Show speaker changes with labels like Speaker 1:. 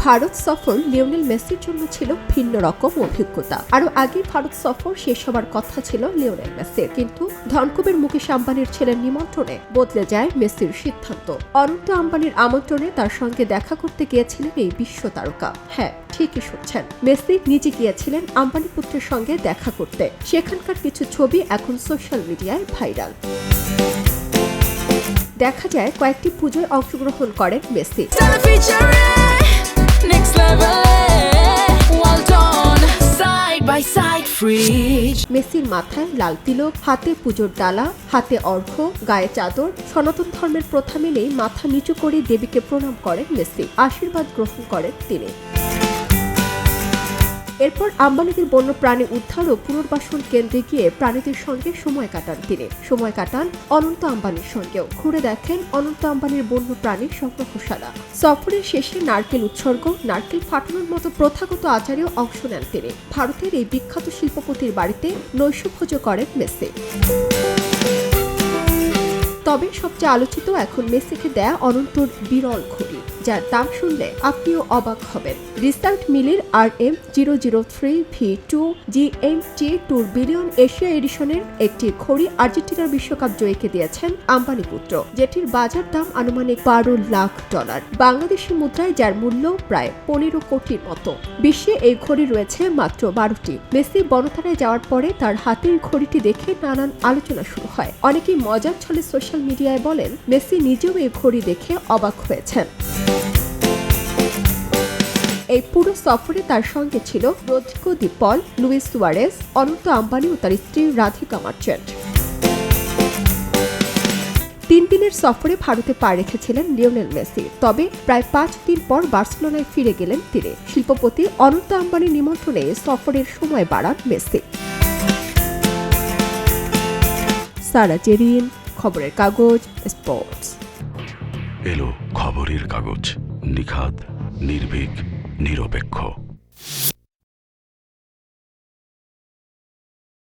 Speaker 1: ভারত সফর লিওনেল মেসির জন্য ছিল ভিন্ন রকম অভিজ্ঞতা। আরো আগে ভারত সফর শেষ হবার কথা ছিল লিওনেল মেসির, কিন্তু ধনকুবের মুকেশ আম্বানির ছেলের নিমন্ত্রণে বদলে যায় মেসির সিদ্ধান্ত। অনন্ত আম্বানির আমন্ত্রণে তার সঙ্গে দেখা করতে গিয়েছিলেন এই বিশ্ব তারকা। হ্যাঁ, ঠিকই শুনছেন, মেসি নিজে গিয়েছিলেন আম্বানি পুত্রের সঙ্গে দেখা করতে। সেখানকার কিছু ছবি এখন সোশ্যাল মিডিয়ায় ভাইরাল। দেখা যায় কয়েকটি পুজোয় অংশগ্রহণ করেন মেসি। মেসির মাথায় লাল তিলক, হাতে পুজোর ডালা, হাতে অর্ঘ্য, গায়ে চাদর। সনাতন ধর্মের প্রথা মেনেই মাথা নিচু করে দেবীকে প্রণাম করেন মেসি, আশীর্বাদ গ্রহণ করেন তিনি। এরপর আম্বানিদের বন্য প্রাণী উদ্ধার ও পুনর্বাসন কেন্দ্রে গিয়ে প্রাণীদের সঙ্গে সময় কাটান তিনি। সময় কাটান অনন্ত আম্বানির সঙ্গেও, ঘুরে দেখেন অনন্ত আম্বানির বন্য প্রাণীর সংগ্রহশালা। সফরের শেষে নারকেল উৎসর্গ, নারকেল ফাটানোর মতো প্রথাগত আচারেও অংশ নেন তিনি। ভারতের এই বিখ্যাত শিল্পপতির বাড়িতে নৈশভোজও করেন মেসি। তবে সবচেয়ে আলোচিত এখন মেসিকে দেয়া অনন্তর বিরল ঘড়ি, যার দাম শুনলে আপনিও অবাক হবেন। রিসার্ট মিলির RM003V2 GMT2 বিলিয়ন এশিয়া এডিশনের একটি ঘড়ি আর্জেন্টিনার বিশ্বকাপ জয়ীকে দিয়েছেন আম্বানি পুত্র, যেটির বাজার দাম আনুমানিক $12 লাখ। বাংলাদেশি মুদ্রায় যার মূল্য প্রায় 15 কোটির মতো। বিশ্বে এই ঘড়ি রয়েছে মাত্র 12টি। মেসি বনতারায় যাওয়ার পরে তার হাতের ঘড়িটি দেখে নানান আলোচনা শুরু হয়। অনেকেই মজার ছলে সোশ্যাল মিডিয়ায় বলেন, মেসি নিজেও এই ঘড়ি দেখে অবাক হয়েছেন। এই পুরো সফরে তার সঙ্গে ছিল রদ্রিগো দি পল, লুইস সুয়ারেজ, অনন্ত আম্বানি ও তার স্ত্রী রাধিকা মার্চেন্ট। 3 দিনের সফরে ভারতে পা রেখেছিলেন লিওনেল মেসি। তবে প্রায় 5 দিন পর বার্সেলোনায় ফিরে গেলেন তিনি। শিল্পপতি অনন্ত আম্বানির নিমন্ত্রণে সফরের সময় বাড়ান মেসি। সারা জেরিন, খবরের কাগজ, স্পোর্টস।
Speaker 2: এলো খবরের কাগজ, নিখাত, নির্ভীক, নিরপেক্ষ।